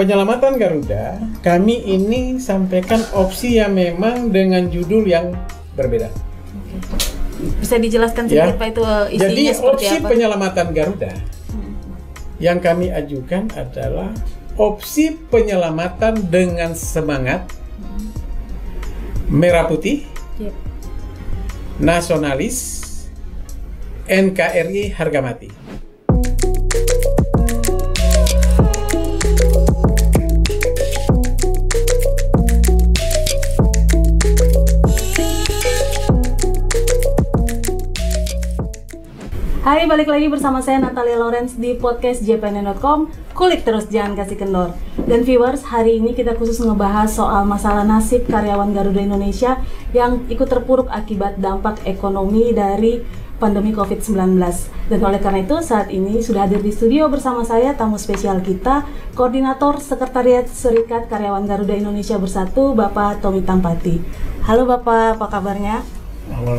penyelamatan Garuda, kami ini sampaikan opsi yang memang dengan judul yang berbeda. Bisa dijelaskan sedikit Pak itu isinya Jadi seperti opsi apa? penyelamatan Garuda yang kami ajukan adalah opsi penyelamatan dengan semangat merah putih, nasionalis, NKRI harga mati. Hai, balik lagi bersama saya Natalia Lawrence di podcast jpn.com. Kulik terus, jangan kasih kendor. Dan viewers, hari ini kita khusus ngebahas soal masalah nasib karyawan Garuda Indonesia yang ikut terpuruk akibat dampak ekonomi dari pandemi COVID-19. Dan oleh karena itu, saat ini sudah hadir di studio bersama saya tamu spesial kita, Koordinator Sekretariat Serikat Karyawan Garuda Indonesia Bersatu, Bapak Tommy Tampati. Halo Bapak, apa kabarnya? Halo,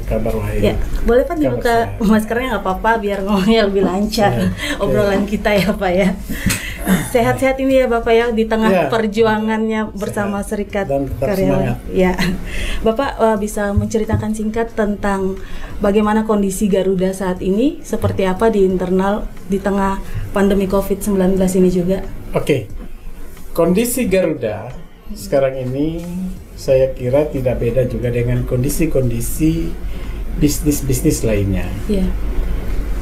kabar baik. Ya, boleh Pak dibuka maskernya nggak apa-apa biar ngomongnya lebih lancar obrolan kita ya Pak ya. Sehat-sehat ini ya Bapak ya di tengah perjuangannya bersama Serikat Karyawan. Ya, Bapak bisa menceritakan singkat tentang bagaimana kondisi Garuda saat ini, seperti apa di internal di tengah pandemi COVID-19 ini juga. Oke, kondisi Garuda sekarang ini saya kira tidak beda juga dengan kondisi-kondisi bisnis-bisnis lainnya. Yeah.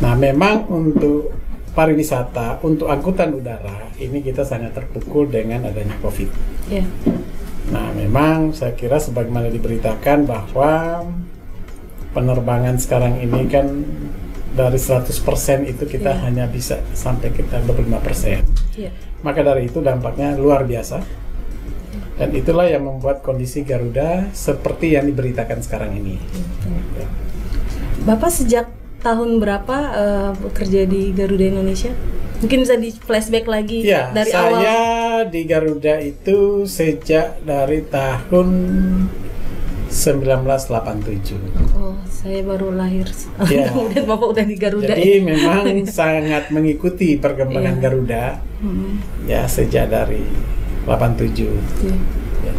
Nah, memang untuk pariwisata, untuk angkutan udara, ini kita sangat terpukul dengan adanya COVID. Yeah. Nah, memang saya kira sebagaimana diberitakan bahwa penerbangan sekarang ini kan dari 100% itu kita hanya bisa sampai kita 25%. Yeah. Maka dari itu dampaknya luar biasa. Dan itulah yang membuat kondisi Garuda seperti yang diberitakan sekarang ini. Bapak sejak tahun berapa bekerja di Garuda Indonesia? Mungkin bisa di flashback lagi dari awal. Saya di Garuda itu sejak dari tahun 1987. Oh, saya baru lahir. Kemudian Bapak udah di Garuda. Jadi memang sangat mengikuti perkembangan Garuda. Ya, sejak dari 87. Ya.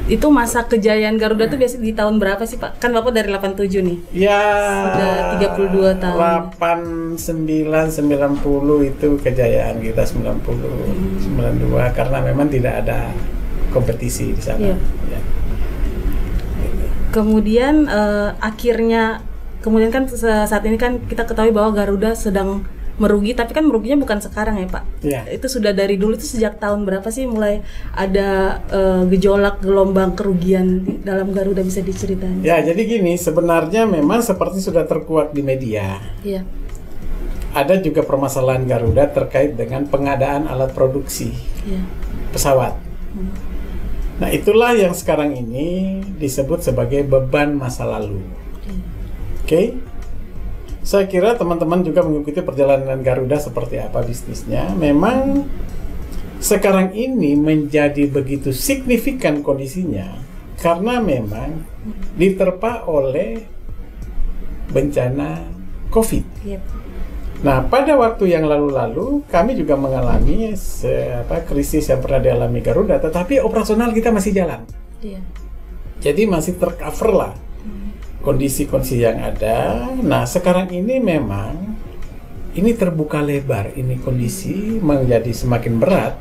Itu masa kejayaan Garuda tuh biasanya di tahun berapa sih Pak? Kan Bapak dari 87 nih. Ya. Sudah 32 tahun. 89 90 itu kejayaan kita 92 karena memang tidak ada kompetisi di sana. Ya. Kemudian kemudian kan saat ini kan kita ketahui bahwa Garuda sedang merugi, tapi kan meruginya bukan sekarang ya Pak. Itu sudah dari dulu, itu sejak tahun berapa sih mulai ada gejolak gelombang kerugian dalam Garuda, bisa diceritain? Ya, jadi gini, sebenarnya memang seperti sudah terkuak di media. Iya. Ada juga permasalahan Garuda terkait dengan pengadaan alat produksi pesawat. Nah, itulah yang sekarang ini disebut sebagai beban masa lalu. Oke? Saya kira teman-teman juga mengikuti perjalanan Garuda seperti apa bisnisnya. Memang sekarang ini menjadi begitu signifikan kondisinya karena memang diterpa oleh bencana COVID. Nah, pada waktu yang lalu-lalu kami juga mengalami krisis yang pernah dialami Garuda, tetapi operasional kita masih jalan. Jadi masih tercover lah kondisi-kondisi yang ada. Nah, sekarang ini memang ini terbuka lebar, ini kondisi menjadi semakin berat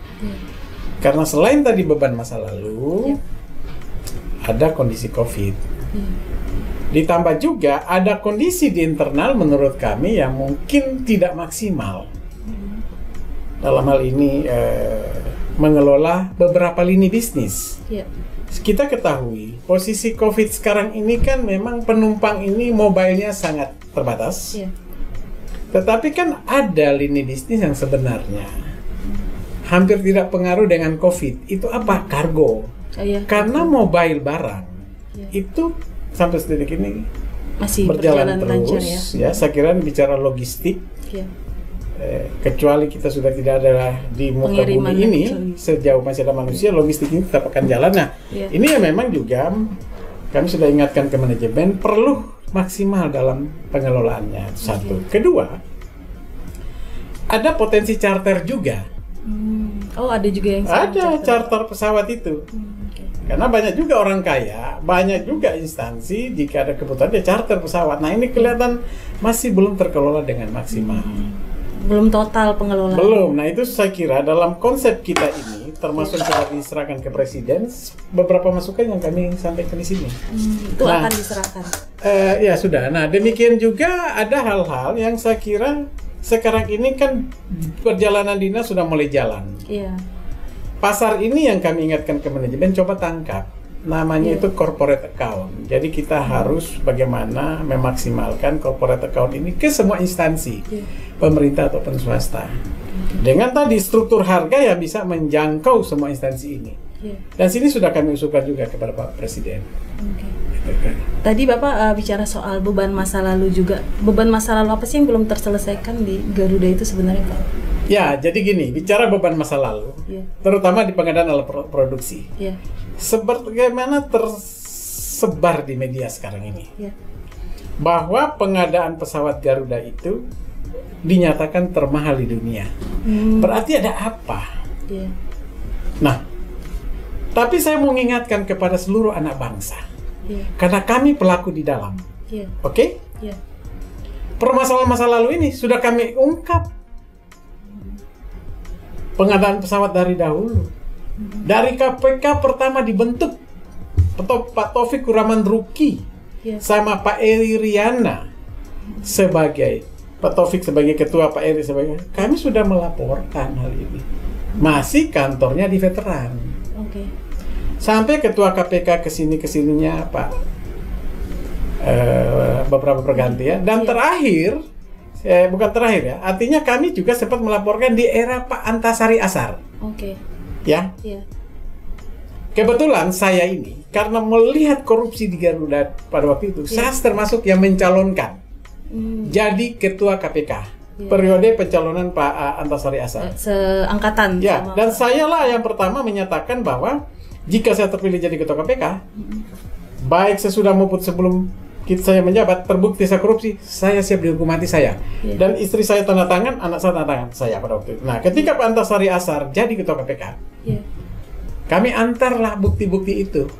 karena selain tadi beban masa lalu ada kondisi COVID. Ditambah juga ada kondisi di internal menurut kami yang mungkin tidak maksimal dalam hal ini mengelola beberapa lini bisnis. Kita ketahui posisi COVID sekarang ini kan memang penumpang ini mobilenya sangat terbatas. Tetapi kan ada lini bisnis yang sebenarnya hampir tidak pengaruh dengan COVID. Itu apa? Kargo. Karena mobile barang itu sampai sedetik ini masih berjalan terus. Lancar, ya. Saya kira bicara logistik. Kecuali kita sudah tidak ada di muka bumi ini, sejauh masih ada manusia, logistik ini tetap akan jalan. Nah, ini ya memang juga kami sudah ingatkan ke manajemen perlu maksimal dalam pengelolaannya. Satu. Kedua, ada potensi charter juga. Oh, ada juga yang ada charter pesawat itu. Okay. Karena banyak juga orang kaya, banyak juga instansi jika ada kebutuhan dia charter pesawat. Nah, ini kelihatan masih belum terkelola dengan maksimal. Belum total pengelolaan. Belum. Nah, itu saya kira dalam konsep kita ini termasuk sudah diserahkan ke presiden, beberapa masukan yang kami sampaikan di sini. Itu akan diserahkan. Ya sudah. Nah, demikian juga ada hal-hal yang saya kira sekarang ini kan perjalanan dinas sudah mulai jalan. Iya. Pasar ini yang kami ingatkan ke manajemen, coba tangkap. Namanya itu corporate account. Jadi kita harus bagaimana memaksimalkan corporate account ini ke semua instansi, pemerintah ataupun swasta. Dengan tadi struktur harga yang bisa menjangkau semua instansi ini. Dan sini sudah kami usulkan juga kepada Pak Presiden. Tadi Bapak bicara soal beban masa lalu juga. Beban masa lalu apa sih yang belum terselesaikan di Garuda itu sebenarnya, Pak? Ya, jadi gini, bicara beban masa lalu, terutama di pengadaan alat produksi. Sebagaimana tersebar di media sekarang ini, bahwa pengadaan pesawat Garuda itu dinyatakan termahal di dunia. Berarti ada apa? Nah, tapi saya mau mengingatkan kepada seluruh anak bangsa, karena kami pelaku di dalam. Oke? Permasalahan masa lalu ini sudah kami ungkap. Pengadaan pesawat dari dahulu. Dari KPK pertama dibentuk Pak Taufik Kuraman Ruki sama Pak Eri Riana sebagai Pak Taufik sebagai ketua, Pak Eri sebagai, kami sudah melaporkan hal ini. Masih kantornya di veteran. Sampai ketua KPK kesininya Pak beberapa pergantian dan terakhir bukan terakhir ya, artinya kami juga sempat melaporkan di era Pak Antasari Ashar. Ya. Kebetulan saya ini karena melihat korupsi di Garuda pada waktu itu, saya termasuk yang mencalonkan jadi ketua KPK periode pencalonan Pak Antasari Ashar. Seangkatan. Ya, dan saya lah yang pertama menyatakan bahwa jika saya terpilih jadi ketua KPK, baik sesudah maupun sebelum saya menjabat, terbukti saya korupsi, saya siap dihukum mati saya. Dan istri saya tanda tangan, anak saya tanda tangan saya pada waktu itu. Nah, ketika Pak Antasari Ashar jadi ketua KPK, kami antarlah bukti-bukti itu.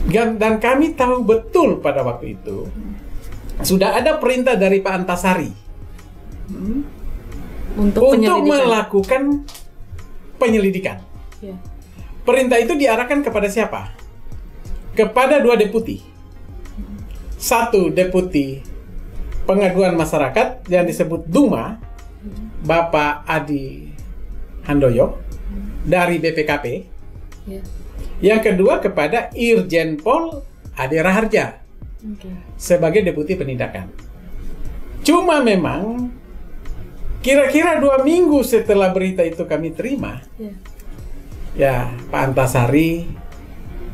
Dan kami tahu betul pada waktu itu sudah ada perintah dari Pak Antasari untuk melakukan penyelidikan. Perintah itu diarahkan kepada siapa? Kepada 2 deputi. 1 deputi pengaduan masyarakat yang disebut Duma, Bapak Adi Handoyo dari BPKP. Yang kedua kepada Irjen Pol Ade Raharja sebagai deputi penindakan. Cuma memang kira-kira 2 minggu setelah berita itu kami terima, ya Pak Antasari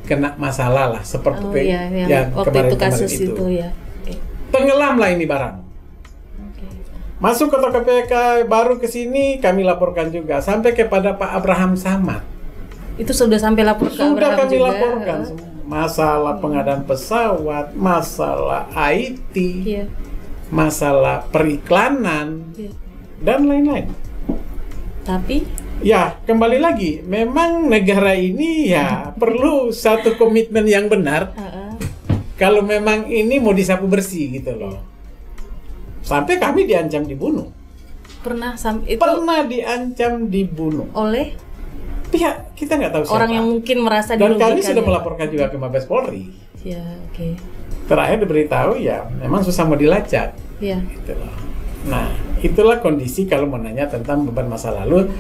kena masalah lah seperti yang waktu kemarin itu. Tenggelamlah ini barang. Masuk ke KPK baru ke sini kami laporkan juga sampai kepada Pak Abraham Samad. Itu sudah sampai lapor ke Sudah Abraham kami juga. laporkan masalah pengadaan pesawat, masalah IT, masalah periklanan dan lain-lain. Tapi ya, kembali lagi, memang negara ini ya perlu satu komitmen yang benar. Kalau memang ini mau disapu bersih gitu loh. Sampai kami diancam dibunuh. Pernah diancam dibunuh. Oleh pihak kita nggak tahu siapa. Orang yang mungkin merasa dan dirugikan. kami sudah melaporkan juga ke Mabes Polri. Terakhir diberitahu ya memang susah mau dilacak. Gitu loh. Nah, itulah kondisi kalau mau nanya tentang beban masa lalu.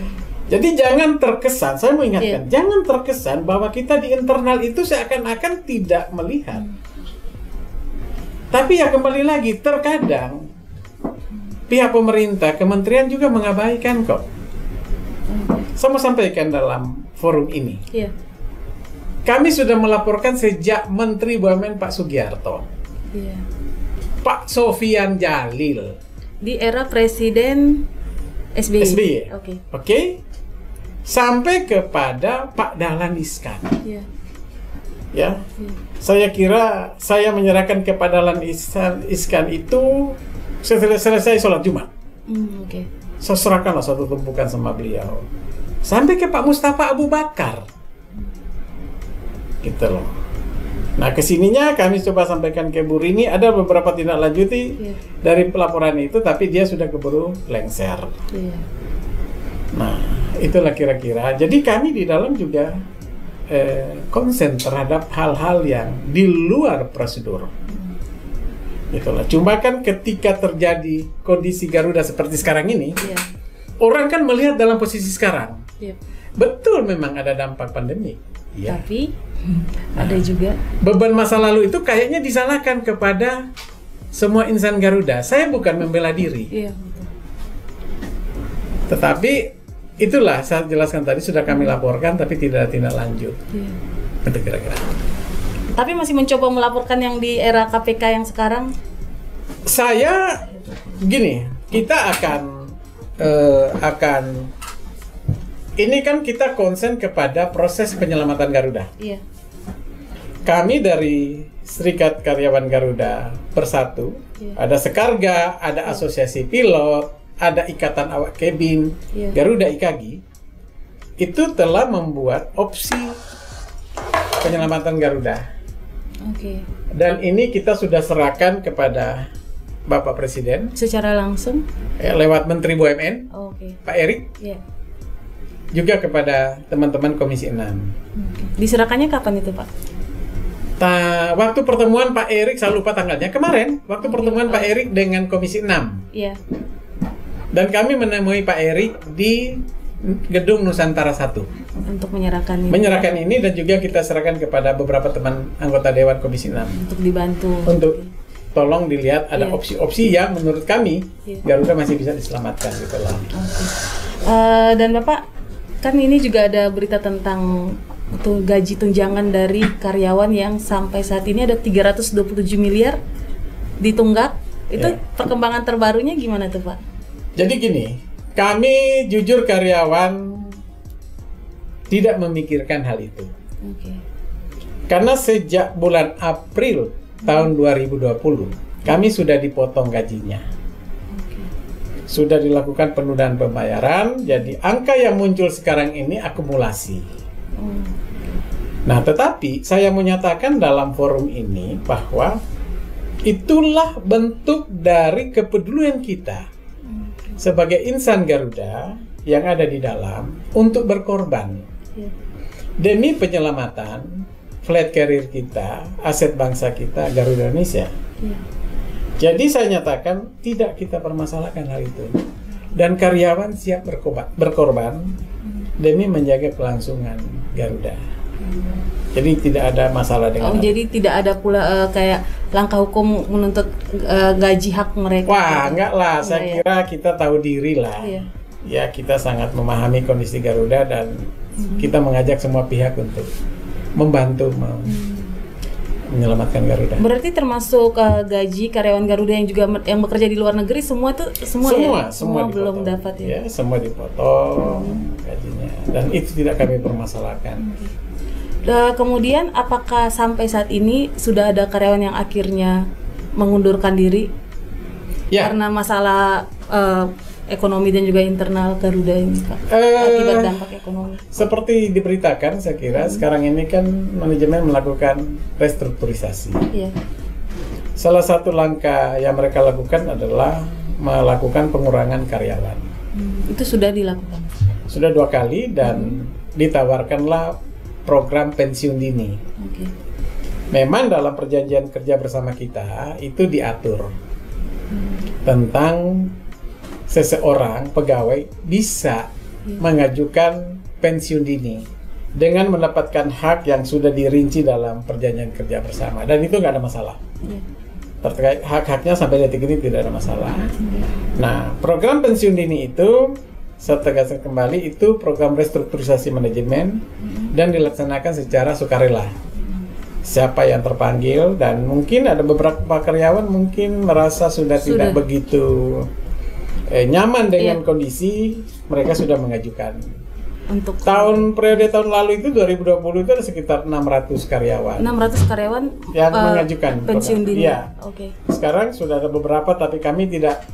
Jadi jangan terkesan, saya mau ingatkan, jangan terkesan bahwa kita di internal itu seakan-akan tidak melihat. Tapi ya kembali lagi, terkadang pihak pemerintah, kementerian juga mengabaikan kok. Saya mau sampaikan dalam forum ini. Kami sudah melaporkan sejak Menteri BUMN Pak Sugiarto, Pak Sofian Jalil, di era Presiden SBY. Oke. Sampai kepada Pak Dahlan Iskan. Saya kira saya menyerahkan kepada Dahlan Iskan itu selesai sholat Jumat. Saya serahkanlah satu tumpukan sama beliau. Sampai ke Pak Mustafa Abu Bakar. Gitu loh. Nah, kesininya kami coba sampaikan ke Bu Rini, ada beberapa tindak lanjuti dari pelaporan itu, tapi dia sudah keburu lengser. Nah, itulah kira-kira. Jadi kami di dalam juga konsen terhadap hal-hal yang di luar prosedur. Itulah. Cuma kan ketika terjadi kondisi Garuda seperti sekarang ini, orang kan melihat dalam posisi sekarang. Betul memang ada dampak pandemi. Tapi ada juga beban masa lalu itu kayaknya disalahkan kepada semua insan Garuda. Saya bukan membela diri. Betul. Tetapi itulah saya jelaskan tadi, sudah kami laporkan tapi tidak ada tindak lanjut. Itu kira-kira. Tapi masih mencoba melaporkan yang di era KPK yang sekarang? Saya gini, kita akan ini kan kita konsen kepada proses penyelamatan Garuda. Kami dari Serikat Karyawan Garuda Bersatu, ada Sekarga, ada Asosiasi Pilot, ada Ikatan Awak Kabin, Garuda IKAGI, itu telah membuat opsi penyelamatan Garuda. Dan ini kita sudah serahkan kepada Bapak Presiden secara langsung lewat Menteri BUMN, Pak Erik, juga kepada teman-teman Komisi 6. Diserahkannya kapan itu, Pak? Waktu pertemuan Pak Erik, saya lupa tanggalnya, kemarin waktu pertemuan Pak Erik dengan Komisi 6. Dan kami menemui Pak Erik di Gedung Nusantara 1 untuk menyerahkan ini, dan juga kita serahkan kepada beberapa teman anggota Dewan Komisi 6 untuk dibantu, untuk tolong dilihat ada opsi-opsi yang menurut kami Garuda masih bisa diselamatkan gitu lah. Dan Bapak, kan ini juga ada berita tentang gaji tunjangan dari karyawan yang sampai saat ini ada 327 miliar ditunggak. Itu perkembangan terbarunya gimana tuh, Pak? Jadi gini, kami jujur karyawan tidak memikirkan hal itu. Karena sejak bulan April tahun 2020 kami sudah dipotong gajinya. Sudah dilakukan penundaan pembayaran, jadi angka yang muncul sekarang ini akumulasi. Nah, tetapi saya menyatakan dalam forum ini bahwa itulah bentuk dari kepedulian kita sebagai insan Garuda yang ada di dalam untuk berkorban demi penyelamatan flight carrier kita, aset bangsa kita, Garuda Indonesia. Jadi saya nyatakan tidak kita permasalahkan hal itu, dan karyawan siap berkorban demi menjaga kelangsungan Garuda. Jadi tidak ada masalah dengan jadi tidak ada pula kayak langkah hukum menuntut gaji hak mereka. Wah, enggak lah, saya kira kita tahu diri lah. Ya, kita sangat memahami kondisi Garuda dan kita mengajak semua pihak untuk membantu menyelamatkan Garuda. Berarti termasuk gaji karyawan Garuda yang juga yang bekerja di luar negeri semua belum dapat ya? Semua dipotong gajinya, dan itu tidak kami permasalahkan. Kemudian apakah sampai saat ini sudah ada karyawan yang akhirnya mengundurkan diri karena masalah ekonomi dan juga internal Garuda ini, Pak? Akibat dampak ekonomi. Seperti diberitakan, saya kira sekarang ini kan manajemen melakukan restrukturisasi. Salah satu langkah yang mereka lakukan adalah melakukan pengurangan karyawan. Itu sudah dilakukan? Sudah 2 kali, dan ditawarkanlah program pensiun dini. Memang dalam perjanjian kerja bersama kita itu diatur tentang seseorang pegawai bisa mengajukan pensiun dini dengan mendapatkan hak yang sudah dirinci dalam perjanjian kerja bersama, dan itu nggak ada masalah. Terkait hak-haknya sampai detik ini tidak ada masalah. Nah, program pensiun dini itu, saya tegaskan kembali, itu program restrukturisasi manajemen dan dilaksanakan secara sukarela. Siapa yang terpanggil, dan mungkin ada beberapa karyawan mungkin merasa sudah tidak begitu nyaman dengan kondisi, mereka sudah mengajukan. Untuk periode tahun lalu itu 2020 itu ada sekitar 600 karyawan. 600 karyawan yang mengajukan pensiun dini. Sekarang sudah ada beberapa, tapi kami tidak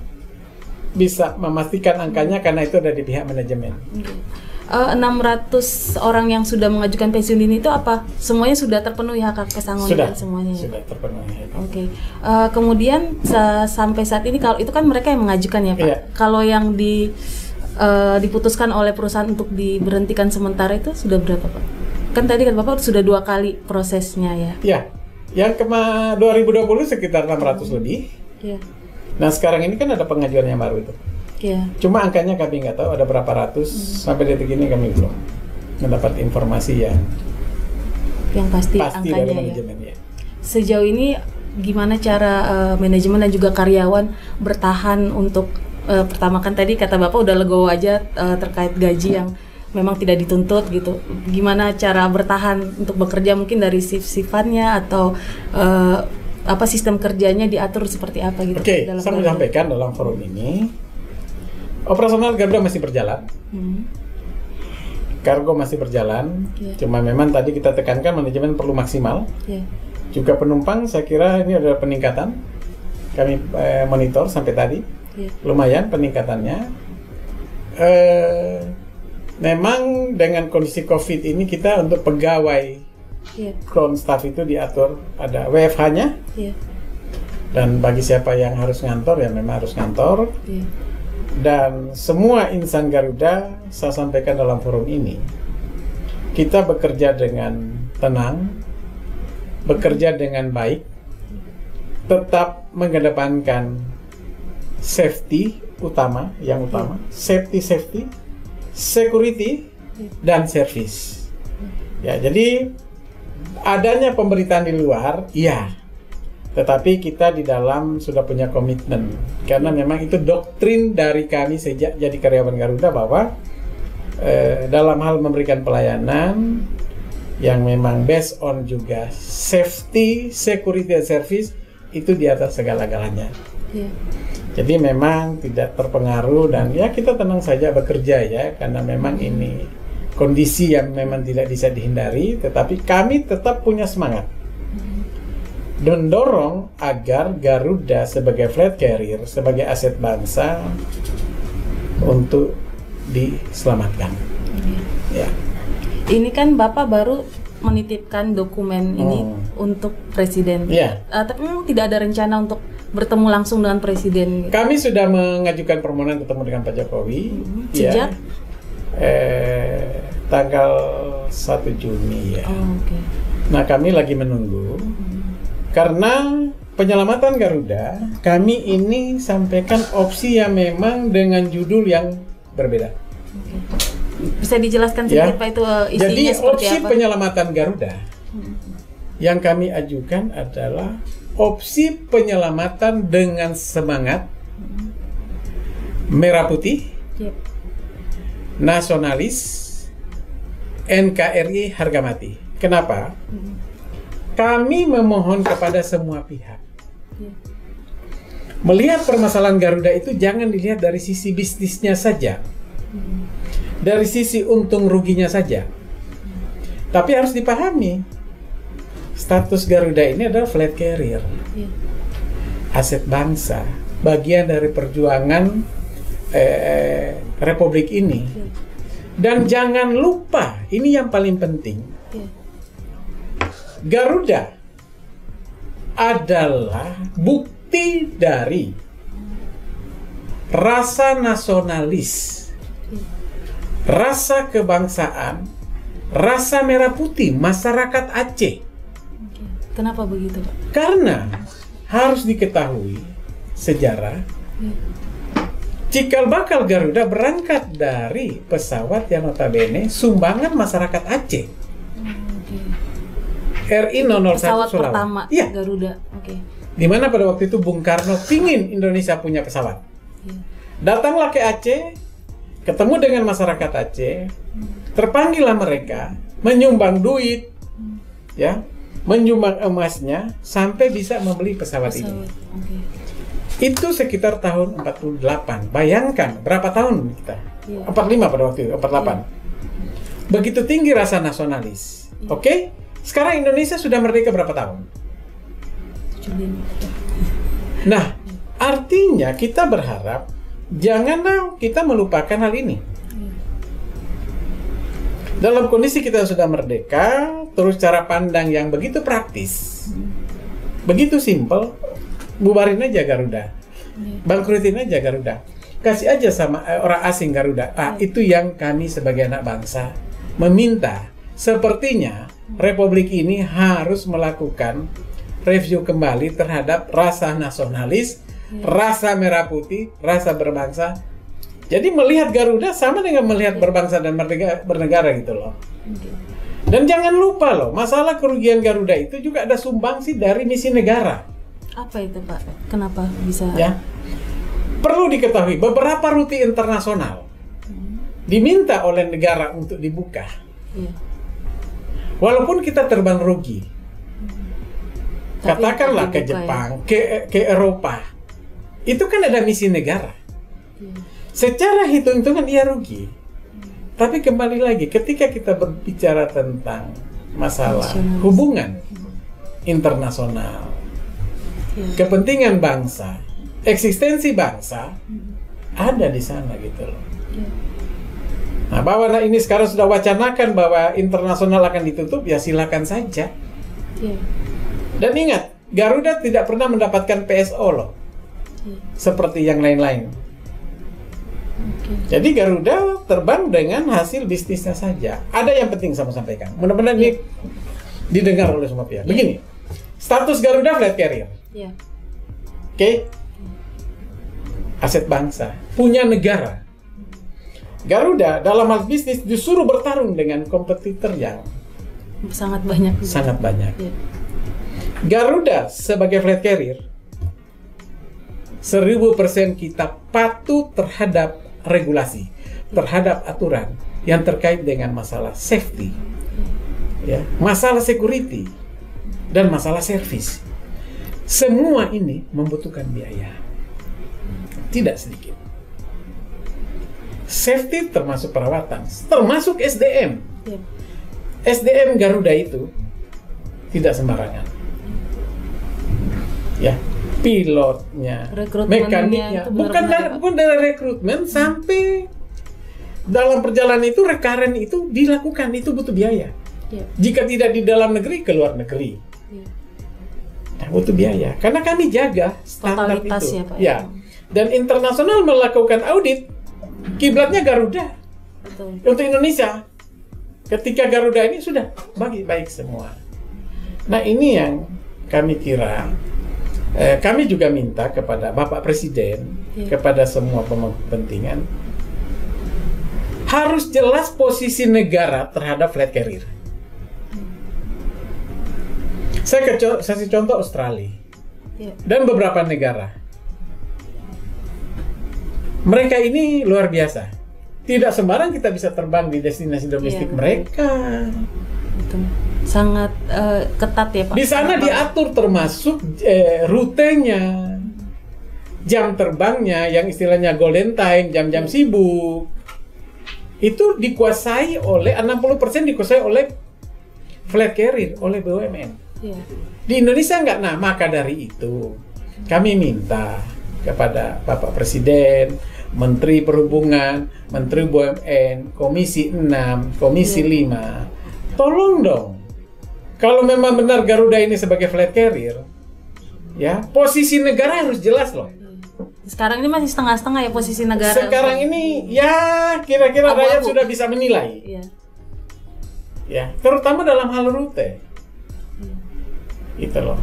bisa memastikan angkanya karena itu ada di pihak manajemen. 600 orang yang sudah mengajukan pensiun dini itu apa? Semuanya sudah terpenuhi hak pesangon dan semuanya? Sudah terpenuhi. Oke. Kemudian sampai saat ini kalau itu kan mereka yang mengajukan ya Pak. Kalau yang diputuskan oleh perusahaan untuk diberhentikan sementara itu sudah berapa Pak? Kan tadi kan Bapak sudah 2 kali prosesnya ya? Iya. Yang 2020 sekitar 600 lebih. Iya. Nah sekarang ini kan ada pengajuan yang baru itu. Yeah. Cuma angkanya kami nggak tahu ada berapa ratus, sampai detik ini kami belum mendapat informasi yang pasti angkanya dari manajemen ya. Sejauh ini gimana cara manajemen dan juga karyawan bertahan untuk pertama kan tadi kata Bapak udah legowo aja terkait gaji yang memang tidak dituntut gitu. Gimana cara bertahan untuk bekerja mungkin dari shift-shiftannya atau sistem kerjanya diatur seperti apa gitu? Oke, saya menyampaikan dalam forum ini. Operasional Garuda masih berjalan, kargo masih berjalan, cuma memang tadi kita tekankan manajemen perlu maksimal. Juga penumpang saya kira ini adalah peningkatan, kami monitor sampai tadi, lumayan peningkatannya. Memang dengan kondisi COVID ini kita untuk pegawai ground staff itu diatur ada WFH-nya, dan bagi siapa yang harus ngantor ya memang harus ngantor. Dan semua insan Garuda, saya sampaikan dalam forum ini, kita bekerja dengan tenang, bekerja dengan baik, tetap mengedepankan safety yang utama, safety, security, dan service. Ya, jadi adanya pemberitaan di luar, iya. Tetapi kita di dalam sudah punya komitmen karena memang itu doktrin dari kami sejak jadi karyawan Garuda bahwa dalam hal memberikan pelayanan yang memang based on juga safety, security, dan service itu di atas segala-galanya. Jadi memang tidak terpengaruh dan ya kita tenang saja bekerja ya karena memang ini kondisi yang memang tidak bisa dihindari, tetapi kami tetap punya semangat mendorong agar Garuda sebagai flight carrier, sebagai aset bangsa untuk diselamatkan. Ya. Ini kan Bapak baru menitipkan dokumen ini untuk Presiden. Tapi memang tidak ada rencana untuk bertemu langsung dengan Presiden. Kami sudah mengajukan permohonan ketemu dengan Pak Jokowi. Sejak? Tanggal 1 Juni ya. Nah kami lagi menunggu. Karena penyelamatan Garuda, kami ini sampaikan opsi yang memang dengan judul yang berbeda. Bisa dijelaskan sedikit Pak itu isinya jadi, seperti apa? opsi penyelamatan Garuda yang kami ajukan adalah opsi penyelamatan dengan semangat merah putih, nasionalis, NKRI harga mati. Kenapa? Kami memohon kepada semua pihak melihat permasalahan Garuda itu jangan dilihat dari sisi bisnisnya saja, dari sisi untung ruginya saja, tapi harus dipahami status Garuda ini adalah flight carrier, aset bangsa, bagian dari perjuangan Republik ini. Dan jangan lupa, ini yang paling penting, Garuda adalah bukti dari rasa nasionalis, rasa kebangsaan, rasa merah putih masyarakat Aceh. Kenapa begitu, Pak? Karena harus diketahui sejarah, cikal bakal Garuda berangkat dari pesawat yang notabene sumbangan masyarakat Aceh. RI 001 pesawat Sulawesi. Pertama Garuda. Di mana pada waktu itu Bung Karno pingin Indonesia punya pesawat. Datanglah ke Aceh, ketemu dengan masyarakat Aceh, terpanggillah mereka, menyumbang duit, ya, menyumbang emasnya sampai bisa membeli pesawat ini. Itu sekitar tahun 48. Bayangkan berapa tahun kita? 45 pada waktu itu, 48. Begitu tinggi rasa nasionalis. Oke? Sekarang Indonesia sudah merdeka berapa tahun? 75. Nah, artinya kita berharap janganlah kita melupakan hal ini. Dalam kondisi kita sudah merdeka, terus cara pandang yang begitu praktis, begitu simpel, bubarin aja Garuda, bangkrutin aja Garuda, kasih aja sama orang asing Garuda. Itu yang kami sebagai anak bangsa meminta. Sepertinya Republik ini harus melakukan review kembali terhadap rasa nasionalis, rasa merah putih, rasa berbangsa. Jadi melihat Garuda sama dengan melihat berbangsa dan bernegara gitu loh. Dan jangan lupa loh, masalah kerugian Garuda itu juga ada sumbangsi dari misi negara. Apa itu Pak? Kenapa bisa? Ya, perlu diketahui beberapa rute internasional diminta oleh negara untuk dibuka. Walaupun kita terbang rugi, katakanlah ke Jepang, ke Eropa, itu kan ada misi negara. Secara hitung-hitungan dia rugi. Tapi kembali lagi, ketika kita berbicara tentang masalah hubungan internasional, kepentingan bangsa, eksistensi bangsa, ada di sana gitu loh. Nah, bahwa ini sekarang sudah wacanakan bahwa internasional akan ditutup, ya silakan saja. Dan ingat, Garuda tidak pernah mendapatkan PSO loh, seperti yang lain-lain. Jadi Garuda terbang dengan hasil bisnisnya saja. Ada yang penting saya mau sampaikan, mudah-mudahan ini didengar oleh semua pihak. Begini, status Garuda flight carrier, Oke? Aset bangsa, punya negara. Garuda dalam hal bisnis disuruh bertarung dengan kompetitor yang sangat banyak. Sangat banyak. Garuda sebagai flight carrier 1000% kita patuh terhadap regulasi, terhadap aturan yang terkait dengan masalah safety, ya, masalah security, dan masalah service. Semua ini membutuhkan biaya, tidak sedikit. Safety termasuk perawatan, termasuk SDM. SDM Garuda itu tidak sembarangan. Ya, pilotnya, mekaniknya, bukan dari rekrutmen sampai dalam perjalanan itu rekaren itu dilakukan, itu butuh biaya. Jika tidak di dalam negeri, ke luar negeri, nah, butuh biaya. Karena kami jaga standar totalitas itu. Ya, Pak. Ya. Dan internasional melakukan audit, kiblatnya Garuda. Betul. Untuk Indonesia. Ketika Garuda ini sudah baik semua. Nah, ini yang kami kira. Kami juga minta kepada Bapak Presiden, kepada semua pemangku kepentingan, harus jelas posisi negara terhadap flight carrier. Saya kasih contoh Australia dan beberapa negara. Mereka ini luar biasa. Tidak sembarang kita bisa terbang di destinasi domestik mereka. Betul. Sangat ketat ya Pak. Di sana diatur termasuk rutenya, jam terbangnya, yang istilahnya golden time, jam-jam sibuk. Itu dikuasai oleh 60% dikuasai oleh flight carrier, oleh BUMN. Di Indonesia enggak. Nah, maka dari itu kami minta kepada Bapak Presiden, Menteri Perhubungan, Menteri BUMN, Komisi 6, Komisi 5, tolong dong. Kalau memang benar Garuda ini sebagai flight carrier, ya, posisi negara harus jelas loh. Sekarang ini masih setengah-setengah ya posisi negara. Sekarang ini ya kira-kira rakyat sudah bisa menilai. Ya, terutama dalam hal rute. Itu loh.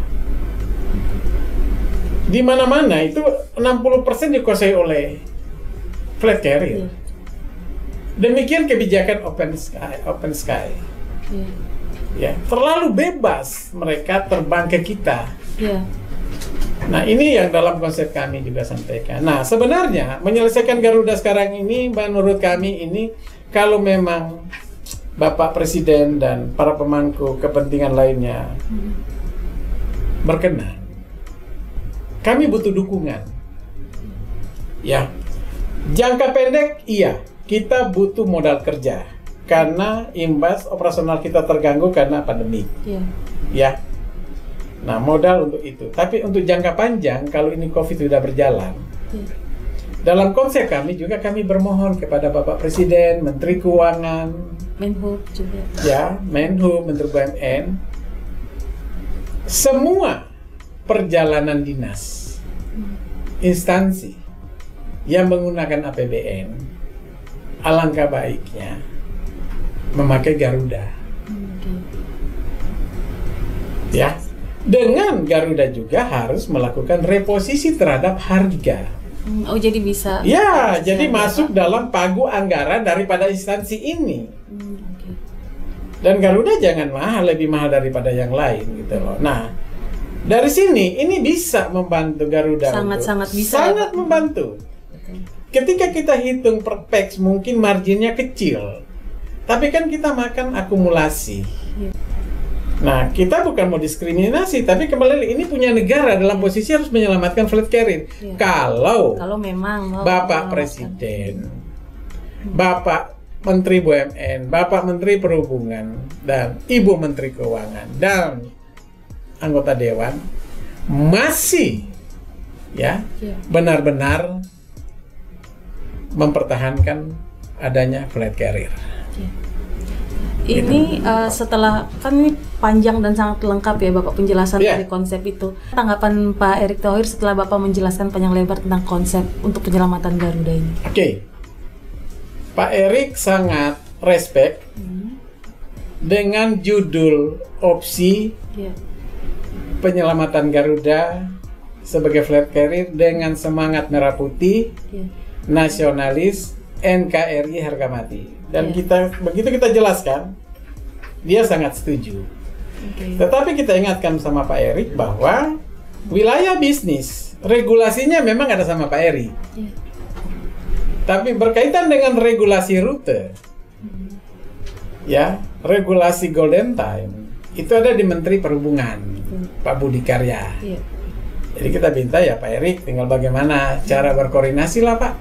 Di mana-mana itu 60% dikuasai oleh flight carrier. Demikian kebijakan open sky. Ya, terlalu bebas mereka terbang ke kita. Nah, ini yang dalam konsep kami juga sampaikan. Nah, sebenarnya menyelesaikan Garuda sekarang ini, menurut kami ini, kalau memang Bapak Presiden dan para pemangku kepentingan lainnya berkenan, kami butuh dukungan. Ya, jangka pendek, iya, kita butuh modal kerja. Karena imbas operasional kita terganggu karena pandemi. Ya. Nah, modal untuk itu. Tapi untuk jangka panjang, kalau ini COVID sudah berjalan, dalam konsep kami juga kami bermohon kepada Bapak Presiden, Menteri Keuangan, Menhub juga. Ya, Menhub, Menteri BUMN, semua perjalanan dinas, instansi yang menggunakan APBN, alangkah baiknya memakai Garuda. Ya, dengan Garuda juga harus melakukan reposisi terhadap harga. Oh, jadi bisa. Ya, jadi masuk dalam pagu anggaran daripada instansi ini. Dan Garuda jangan mahal, lebih mahal daripada yang lain gitu loh. Nah, dari sini ini bisa membantu Garuda. Sangat-sangat bisa. Sangat membantu. Ketika kita hitung per peks mungkin marginnya kecil, tapi kan kita makan akumulasi. Nah, kita bukan mau diskriminasi, tapi kembali ini punya negara dalam posisi harus menyelamatkan flat carrier. Kalau memang Bapak Presiden, Bapak Menteri BUMN, Bapak Menteri Perhubungan, dan Ibu Menteri Keuangan dan anggota Dewan masih benar-benar mempertahankan adanya flat carrier. Ini setelah kan ini panjang dan sangat lengkap ya Bapak penjelasan dari konsep itu. Tanggapan Pak Erick Thohir setelah Bapak menjelaskan panjang lebar tentang konsep untuk penyelamatan Garuda ini. Oke. Pak Erick sangat respect dengan judul opsi penyelamatan Garuda sebagai flat carrier dengan semangat merah putih, nasionalis, NKRI harga mati. Dan begitu kita jelaskan, dia sangat setuju. Tetapi kita ingatkan sama Pak Erick bahwa wilayah bisnis regulasinya memang ada sama Pak Erick. Tapi berkaitan dengan regulasi rute, regulasi golden time itu ada di Menteri Perhubungan, Pak Budi Karya. Jadi kita minta ya Pak Erick, tinggal bagaimana cara berkoordinasi lah Pak.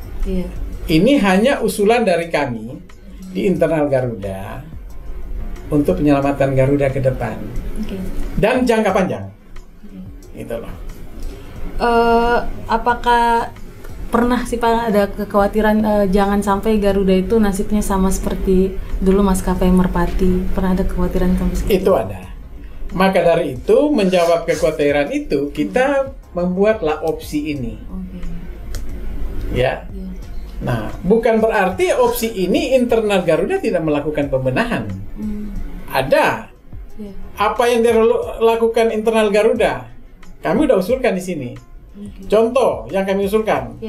Ini hanya usulan dari kami di internal Garuda untuk penyelamatan Garuda ke depan dan jangka panjang. Gitu loh. Apakah pernah sih Pak ada kekhawatiran jangan sampai Garuda itu nasibnya sama seperti dulu maskapai Merpati? Pernah ada kekhawatiran seperti itu? Itu ada. Maka dari itu menjawab kekhawatiran itu kita membuatlah opsi ini. Nah, bukan berarti opsi ini internal Garuda tidak melakukan pembenahan. Ada. Apa yang dilakukan internal Garuda? Kami udah usulkan di sini. Contoh yang kami usulkan.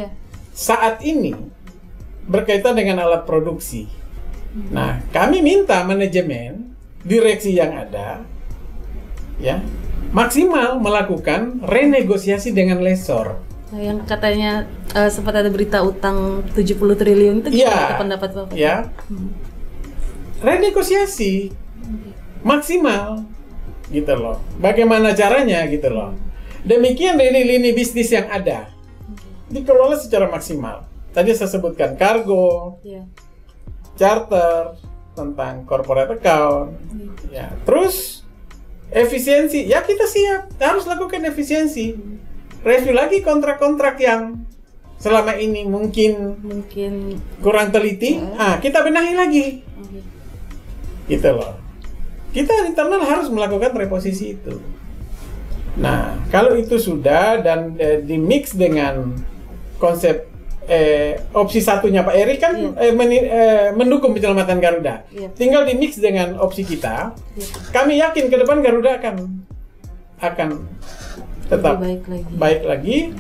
Saat ini berkaitan dengan alat produksi. Nah, kami minta manajemen, direksi yang ada, maksimal melakukan renegosiasi dengan lessor. Yang katanya sempat ada berita utang 70 triliun itu gimana pendapat Bapak? Renegosiasi maksimal gitu loh. Bagaimana caranya gitu loh. Demikian lini-lini bisnis yang ada dikelola secara maksimal. Tadi saya sebutkan kargo, charter, tentang corporate account, terus efisiensi. Ya kita siap, harus lakukan efisiensi. Review lagi kontrak-kontrak yang selama ini mungkin kurang teliti, kita benahi lagi. Gitu loh. Kita internal harus melakukan reposisi itu. Nah, kalau itu sudah dan di-mix dengan konsep opsi satunya Pak Erick kan mendukung penyelamatan Garuda. Tinggal di-mix dengan opsi kita. Kami yakin ke depan Garuda akan tetap baik lagi.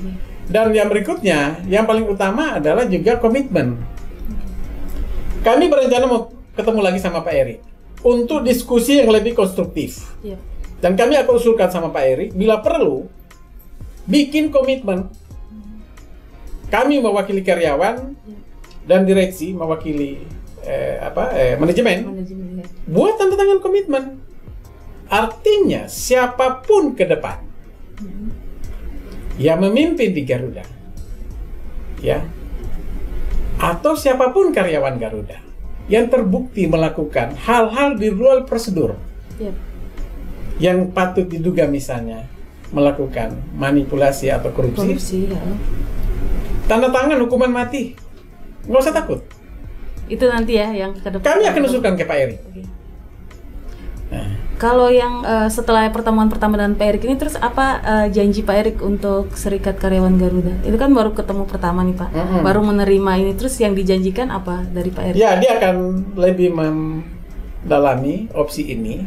Dan yang berikutnya, yang paling utama adalah juga komitmen. Kami berencana mau ketemu lagi sama Pak Erick untuk diskusi yang lebih konstruktif. Dan kami akan usulkan sama Pak Erick, bila perlu bikin komitmen. Kami mewakili karyawan dan direksi mewakili manajemen. Buat tanda tangan komitmen. Artinya siapapun ke depan yang memimpin di Garuda, atau siapapun karyawan Garuda yang terbukti melakukan hal-hal di luar prosedur, yang patut diduga misalnya melakukan manipulasi atau korupsi, tanda tangan hukuman mati. Nggak usah takut. Itu nanti ya yang ke depan. Kami akan usulkan ke Pak Erik. Oke. Nah, Kalau yang setelah pertemuan pertama dengan Pak Erik ini, terus apa janji Pak Erik untuk Serikat Karyawan Garuda? Itu kan baru ketemu pertama nih Pak, baru menerima ini. Terus yang dijanjikan apa dari Pak Erik? ya, dia akan lebih mendalami opsi ini.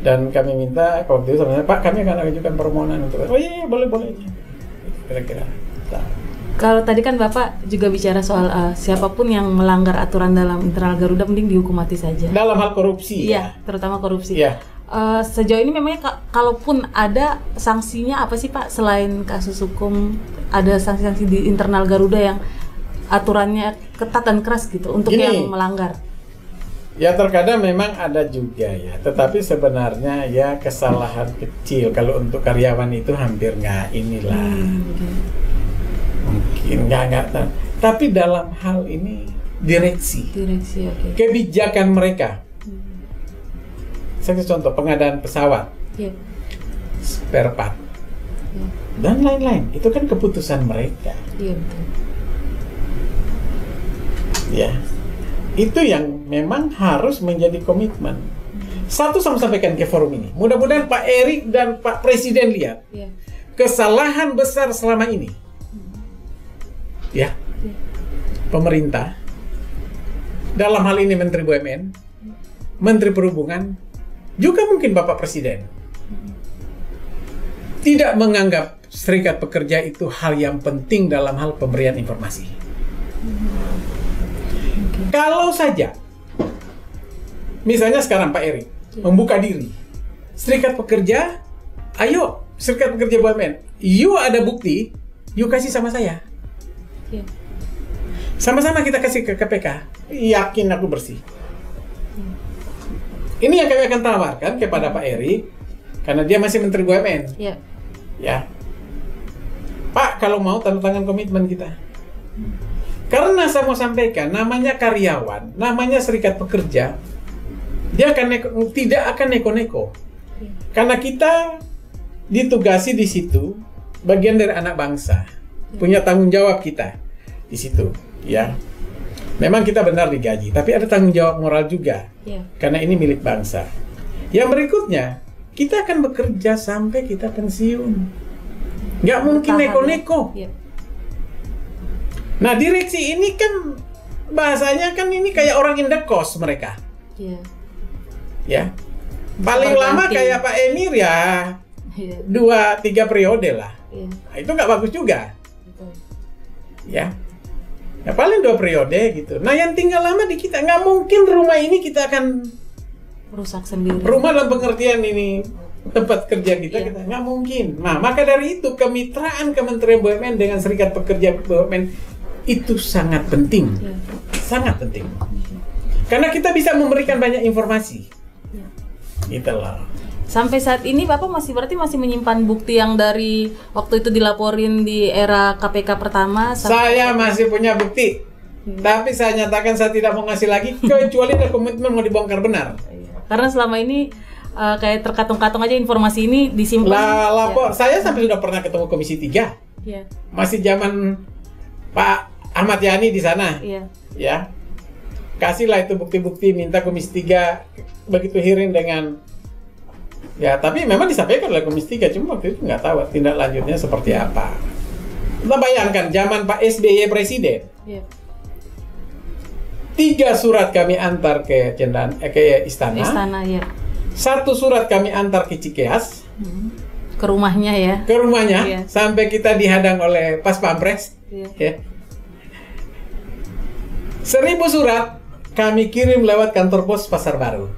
Dan kami minta waktu itu sebenarnya, Pak, kami akan ajukan permohonan untuk, oh iya, boleh aja. Kira-kira. Kalau tadi kan Bapak juga bicara soal siapapun yang melanggar aturan dalam internal Garuda mending dihukum mati saja. Dalam hal korupsi. Iya, terutama korupsi. Iya. Sejauh ini memangnya kalaupun ada sanksinya apa sih Pak, selain kasus hukum, ada sanksi-sanksi di internal Garuda yang aturannya ketat dan keras gitu untuk yang melanggar? Ya terkadang memang ada juga ya, tetapi sebenarnya ya kesalahan kecil. Kalau untuk karyawan itu hampir nggak inilah. Mungkin nggak. Tapi dalam hal ini direksi, oke. kebijakan mereka. Saya kasih contoh pengadaan pesawat, spare part, dan lain-lain. Itu kan keputusan mereka. Iya betul. Ya, itu yang memang harus menjadi komitmen. Satu sama sampaikan ke forum ini. Mudah-mudahan Pak Erik dan Pak Presiden lihat kesalahan besar selama ini. Ya, pemerintah dalam hal ini Menteri BUMN, Menteri Perhubungan, juga mungkin Bapak Presiden tidak menganggap serikat pekerja itu hal yang penting dalam hal pemberian informasi. Kalau saja, misalnya sekarang Pak Erik membuka diri, serikat pekerja, ayo serikat pekerja BUMN, you ada bukti, you kasih sama saya. Sama-sama kita kasih ke KPK, yakin aku bersih. Ini yang kami akan tawarkan kepada Pak Erik, karena dia masih Menteri BUMN. Ya, Pak, kalau mau tanda tangan komitmen kita. Karena saya mau sampaikan, namanya karyawan, namanya serikat pekerja, dia tidak akan neko-neko. Karena kita ditugasi di situ, bagian dari anak bangsa, punya tanggung jawab kita di situ, ya. Memang kita benar digaji, tapi ada tanggung jawab moral juga, karena ini milik bangsa. Yang berikutnya, kita akan bekerja sampai kita pensiun. Nggak mungkin neko-neko. Nah, direksi ini kan bahasanya kan ini kayak orang indekos mereka. Ya. Paling lama kayak Pak Emir ya 2-3 periode lah. Nah, itu nggak bagus juga. Ya. Ya paling 2 periode gitu. Nah, yang tinggal lama di kita, nggak mungkin rumah ini kita akan rusak sendiri. Rumah dalam pengertian ini tempat kerja kita nggak mungkin. Nah, maka dari itu kemitraan Kementerian BUMN dengan Serikat Pekerja BUMN itu sangat penting, sangat penting. Karena kita bisa memberikan banyak informasi. Gitu loh. Sampai saat ini Bapak berarti masih menyimpan bukti yang dari waktu itu dilaporin di era KPK pertama. Saya masih punya bukti, tapi saya nyatakan saya tidak mau ngasih lagi kecuali ada komitmen mau dibongkar benar. Karena selama ini kayak terkatung-katung aja informasi ini disimpan. Lapor, saya sampai sudah pernah ketemu Komisi 3. Masih zaman Pak Ahmad Yani di sana. Ya. Kasihlah itu bukti-bukti, minta Komisi 3 begitu hearing dengan ya, tapi memang disampaikan oleh Komisi 3, cuma waktu itu nggak tahu tindak lanjutnya seperti apa. Kita bayangkan zaman Pak SBY Presiden. 3 surat kami antar ke Istana. Satu surat kami antar ke Cikeas. Ke rumahnya ya. Ke rumahnya, sampai kita dihadang oleh Pas Pampres. 1000 surat kami kirim lewat kantor pos Pasar Baru.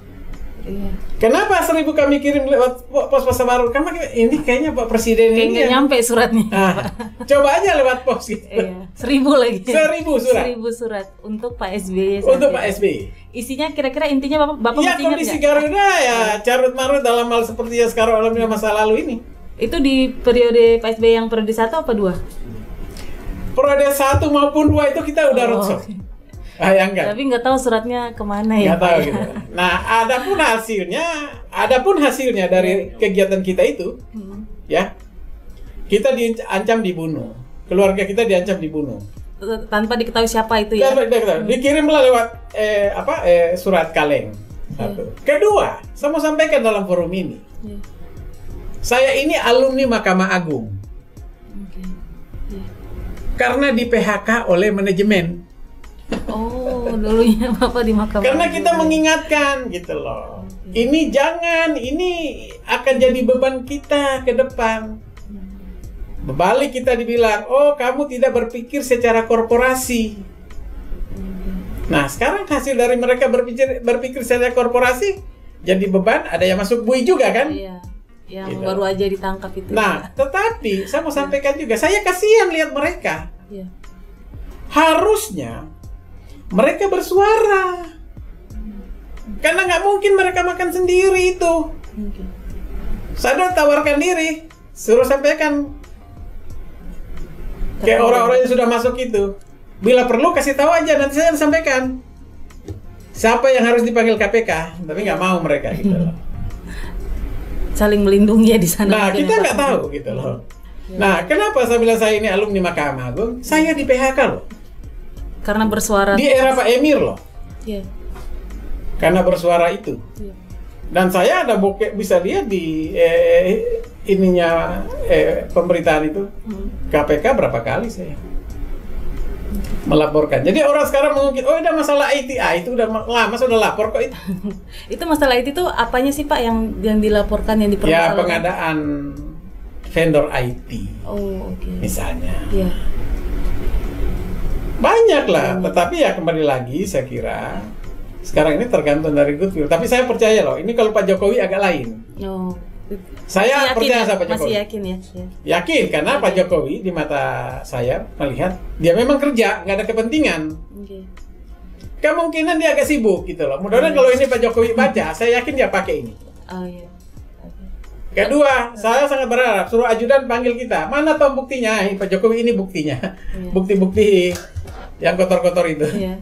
Kenapa 1000 kami kirim lewat pos Pasar Baru? Karena ini kayaknya Pak Presiden ini nggak nyampe suratnya. Coba aja lewat pos gitu. 1000 lagi. 1000 surat. 1000 surat untuk Pak SBY. Untuk Pak SBY. Isinya kira-kira intinya Bapak masih ingat nggak? Kondisi Garuda ya carut-marut dalam hal seperti yang sekarang alami masa lalu ini. Itu di periode Pak SBY yang periode 1 apa 2? Periode 1 maupun 2 itu kita udah roadshow. Tapi nggak tahu suratnya kemana ya. Nggak tahu gitu. Nah, adapun hasilnya dari kegiatan kita itu, ya, kita diancam dibunuh. keluarga kita diancam dibunuh. Tanpa diketahui siapa itu ya? Dikirimlah lewat surat kaleng. Satu. Kedua, saya mau sampaikan dalam forum ini. Saya ini alumni Mahkamah Agung. Karena di PHK oleh manajemen. Oh, dulunya Bapak di Mahkamah. Karena kita mengingatkan gitu loh. Ini jangan, ini akan jadi beban kita ke depan. Berbalik kita dibilang, oh kamu tidak berpikir secara korporasi. Nah sekarang hasil dari mereka berpikir secara korporasi, jadi beban, ada yang masuk bui juga kan? Iya, yang gitu. Baru aja ditangkap itu. Nah, tetapi saya mau sampaikan juga, saya kasihan lihat mereka. Iya. Harusnya mereka bersuara, karena nggak mungkin mereka makan sendiri itu. Saya tawarkan diri, suruh sampaikan kayak orang-orang yang sudah masuk itu. Bila perlu kasih tahu aja, nanti saya sampaikan siapa yang harus dipanggil KPK, tapi nggak mau mereka gitu loh. Saling melindungi ya di sana. Nah kita nggak tahu gitu loh. Nah kenapa saya bilang saya ini alumni Mahkamah Agung? Saya di PHK loh. Karena bersuara di era Pak Emir loh. Iya. Karena bersuara itu. Iya. Dan saya ada bisa lihat di pemberitaan itu. KPK berapa kali saya melaporkan. Jadi orang sekarang mungkin, oh udah masalah IT, itu udah lama sudah lapor kok itu. Itu masalah IT tuh apanya sih Pak yang dilaporkan, yang dipermasalahkan? Ya pengadaan vendor IT. Oh oke. Misalnya. Iya. Banyak lah, tetapi ya kembali lagi saya kira sekarang ini tergantung dari goodwill. Tapi saya percaya loh, ini kalau Pak Jokowi agak lain. Oh. Saya percaya sama Pak Jokowi. Masih yakin ya? Yakin, karena Pak Jokowi di mata saya melihat dia memang kerja, nggak ada kepentingan. Kemungkinan dia agak sibuk gitu loh. Mudah-mudahan kalau ini Pak Jokowi baca, saya yakin dia pakai ini. Oh iya. Kedua, saya sangat berharap suruh ajudan panggil kita. Mana toh buktinya? Pak Jokowi ini buktinya. Bukti-bukti yang kotor-kotor itu. Iya.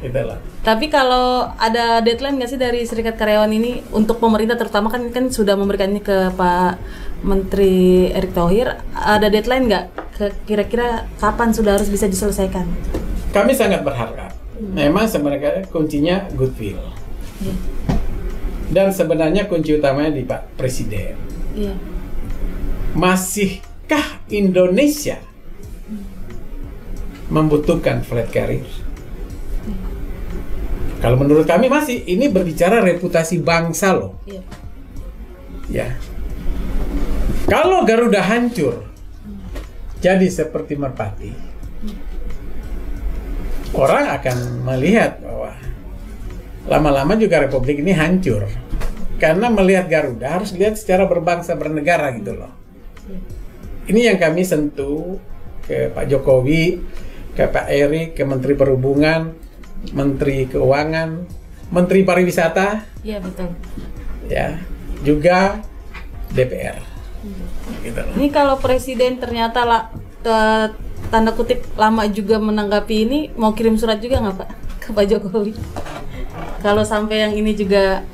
Itulah. Tapi kalau ada deadline nggak sih dari Serikat Karyawan ini untuk pemerintah, terutama kan sudah memberikannya ke Pak Menteri Erick Thohir, ada deadline nggak? Kira-kira kapan sudah harus bisa diselesaikan? Kami sangat berharap. Memang sebenarnya kuncinya goodwill. Dan sebenarnya kunci utamanya di Pak Presiden. Iya. Masihkah Indonesia membutuhkan flat carrier? Kalau menurut kami masih. Ini berbicara reputasi bangsa loh. Iya. Ya. Kalau Garuda hancur, jadi seperti merpati, orang akan melihat bahwa lama-lama juga Republik ini hancur. Karena melihat Garuda harus lihat secara berbangsa bernegara gitu loh. Ini yang kami sentuh ke Pak Jokowi, ke Pak Erick, ke Menteri Perhubungan, Menteri Keuangan, Menteri Pariwisata. Iya betul. Ya, juga DPR. Gitu loh. Ini kalau Presiden ternyata tanda kutip lama juga menanggapi ini, mau kirim surat juga nggak Pak ke Pak Jokowi? Kalau sampai yang ini juga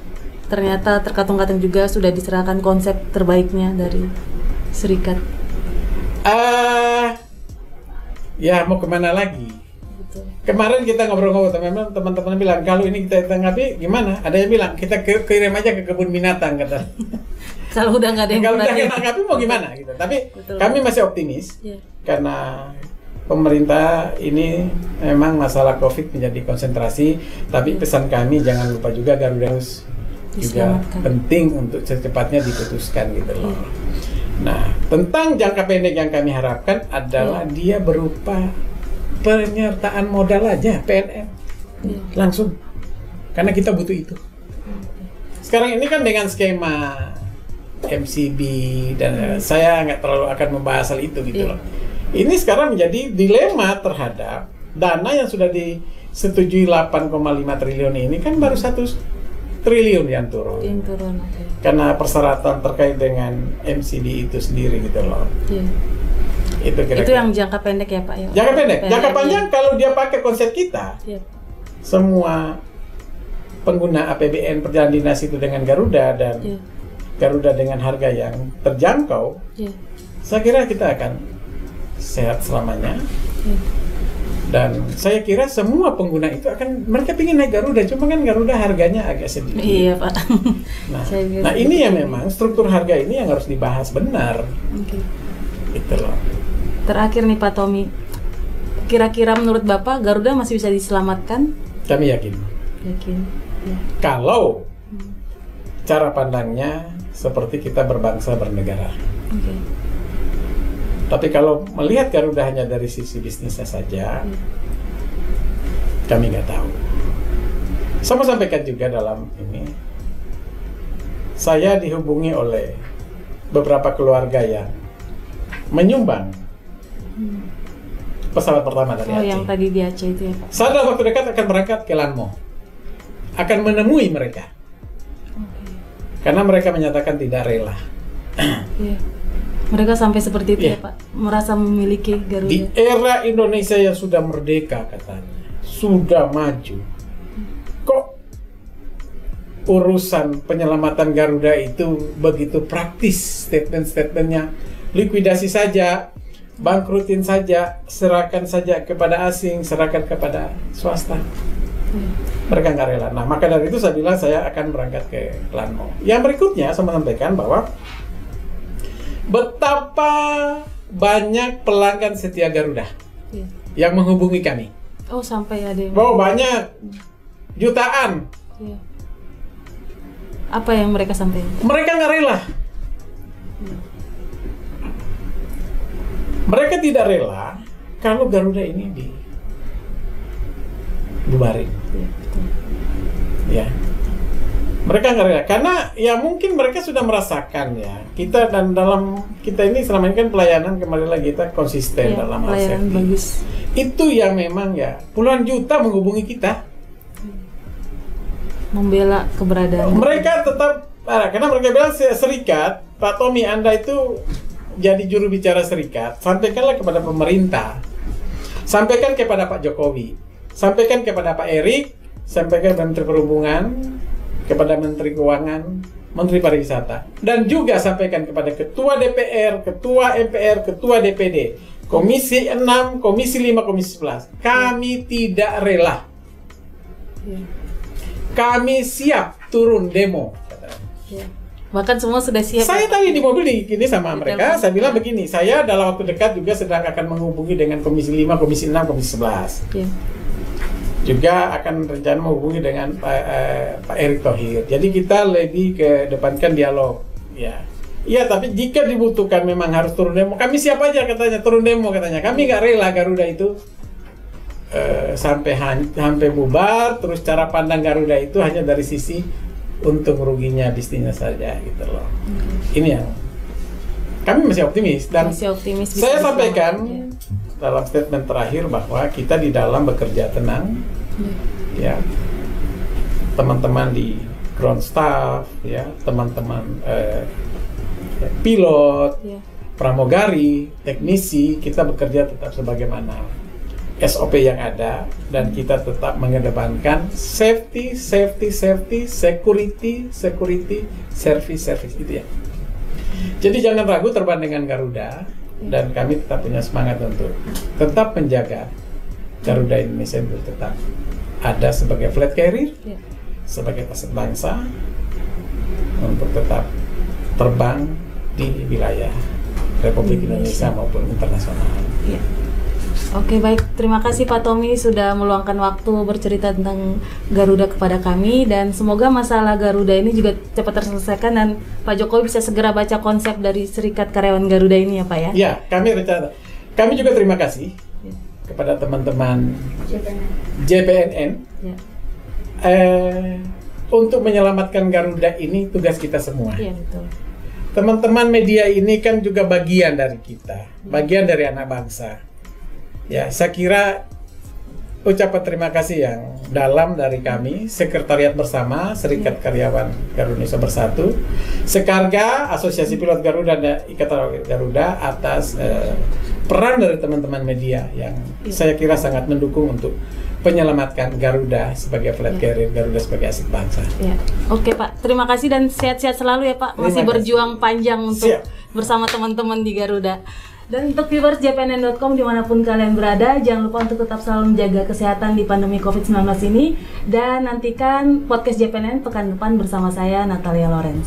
ternyata terkatung-katung juga sudah diserahkan konsep terbaiknya dari serikat. Ya mau kemana lagi? Betul. Kemarin kita ngobrol-ngobrol, teman-teman bilang kalau ini kita tanggapi gimana? Ada yang bilang kita kirim aja ke kebun binatang kata. Kalau udah nggak ada yang kalau udah tanggapi mau gimana gitu. Tapi betul. Kami masih optimis karena pemerintah ini memang masalah COVID menjadi konsentrasi. Tapi pesan kami jangan lupa juga Garuda harus juga penting untuk secepatnya diputuskan gitu loh. Nah, tentang jangka pendek yang kami harapkan adalah dia berupa penyertaan modal aja, PNM langsung, karena kita butuh itu. Sekarang ini kan dengan skema MCB dan saya nggak terlalu akan membahas hal itu gitu loh. Ini sekarang menjadi dilema terhadap dana yang sudah disetujui 8,5 triliun ini kan baru 1 triliun yang turun. Karena persyaratan terkait dengan MCB itu sendiri gitu loh. Itu kira-kira. Itu yang jangka pendek ya Pak ya? Jangka pendek. Jangka panjang kalau dia pakai konsep kita, semua pengguna APBN perjalanan dinas itu dengan Garuda dan Garuda dengan harga yang terjangkau, saya kira kita akan sehat selamanya. Dan saya kira semua pengguna itu mereka ingin naik Garuda, cuma kan Garuda harganya agak sedikit. Iya Pak. Nah ini yang memang struktur harga ini yang harus dibahas benar. Gitu loh. Terakhir nih Pak Tommy, kira-kira menurut Bapak Garuda masih bisa diselamatkan? Kami yakin. Ya. Kalau cara pandangnya seperti kita berbangsa bernegara. Tapi kalau melihat Garuda hanya dari sisi bisnisnya saja, kami nggak tahu. Saya sampaikan juga dalam ini, saya dihubungi oleh beberapa keluarga yang menyumbang pesawat pertama dari Aceh. Yang tadi di Aceh itu ya Pak. Saya dalam waktu dekat akan berangkat ke Lanmo, akan menemui mereka, karena mereka menyatakan tidak rela. Mereka sampai seperti itu ya Pak, merasa memiliki Garuda. Di era Indonesia yang sudah merdeka katanya, sudah maju, kok urusan penyelamatan Garuda itu begitu praktis, statement-statementnya, likuidasi saja, bangkrutin saja, serahkan saja kepada asing, serahkan kepada swasta. Mereka nggak rela. Nah maka dari itu saya bilang saya akan berangkat ke Lanmo. Yang berikutnya saya sampaikan bahwa betapa banyak pelanggan setia Garuda yang menghubungi kami. Oh sampai ada yang... banyak, jutaan. Apa yang mereka sampaikan? Mereka nggak rela. Mereka tidak rela kalau Garuda ini dibubarin. Ya. Mereka nggak rela, karena ya mungkin mereka sudah merasakan ya kita, dan dalam kita ini selama ini kan pelayanan, kembali lagi kita konsisten dalam hal safety. Bagus. Itu yang memang ya puluhan juta menghubungi kita, membela keberadaan. Mereka tetap, karena mereka bilang serikat, Pak Tommy Anda itu jadi juru bicara serikat, sampaikanlah kepada pemerintah, sampaikan kepada Pak Jokowi, sampaikan kepada Pak Erik, sampaikan kepada Menteri Perhubungan, kepada Menteri Keuangan, Menteri Pariwisata, dan juga sampaikan kepada Ketua DPR, Ketua MPR, Ketua DPD, Komisi 6, Komisi 5, Komisi 11. Kami tidak rela. Kami siap turun demo. Bahkan semua sudah siap. Saya tadi di mobil ini sama mereka, saya bilang begini, saya dalam waktu dekat juga sedang akan menghubungi dengan Komisi 5, Komisi 6, Komisi 11. Juga akan rencana menghubungi dengan Pak Erick Thohir. Jadi kita lebih kedepankan dialog. Iya, tapi jika dibutuhkan memang harus turun demo, kami siap aja katanya turun demo katanya. Kami nggak rela Garuda itu sampai bubar. Terus cara pandang Garuda itu hanya dari sisi untung ruginya bisnisnya saja gitu loh. Ini yang kami masih optimis, dan saya sampaikan dalam statement terakhir bahwa kita di dalam bekerja tenang, ya, teman-teman di ground staff, ya, teman-teman pilot, pramugari, teknisi, kita bekerja tetap sebagaimana SOP yang ada, dan kita tetap mengedepankan safety, security, service itu ya. Jadi jangan ragu terbang dengan Garuda. Dan kami tetap punya semangat untuk tetap menjaga Garuda Indonesia itu tetap ada sebagai flag carrier, sebagai aset bangsa, untuk tetap terbang di wilayah Republik Indonesia maupun internasional. Oke, baik. Terima kasih Pak Tommy sudah meluangkan waktu bercerita tentang Garuda kepada kami, dan semoga masalah Garuda ini juga cepat terselesaikan dan Pak Jokowi bisa segera baca konsep dari Serikat Karyawan Garuda ini ya Pak ya. Ya, kami juga terima kasih kepada teman-teman JPNN. Untuk menyelamatkan Garuda ini tugas kita semua. Iya, betul. Teman-teman media ini kan juga bagian dari kita, bagian dari anak bangsa. Ya, saya kira ucapan terima kasih yang dalam dari kami, Sekretariat Bersama Serikat Karyawan Garuda Indonesia Bersatu, Sekarga, Asosiasi Pilot Garuda dan Ikatan Garuda, atas peran dari teman-teman media yang saya kira sangat mendukung untuk menyelamatkan Garuda sebagai flag carrier, Garuda sebagai aset bangsa. Oke Pak, terima kasih dan sehat-sehat selalu ya Pak. Masih berjuang panjang untuk bersama teman-teman di Garuda. Dan untuk viewers jpnn.com dimanapun kalian berada, jangan lupa untuk tetap selalu menjaga kesehatan di pandemi COVID-19 ini. Dan nantikan podcast JPNN pekan depan bersama saya, Natalia Lorenz.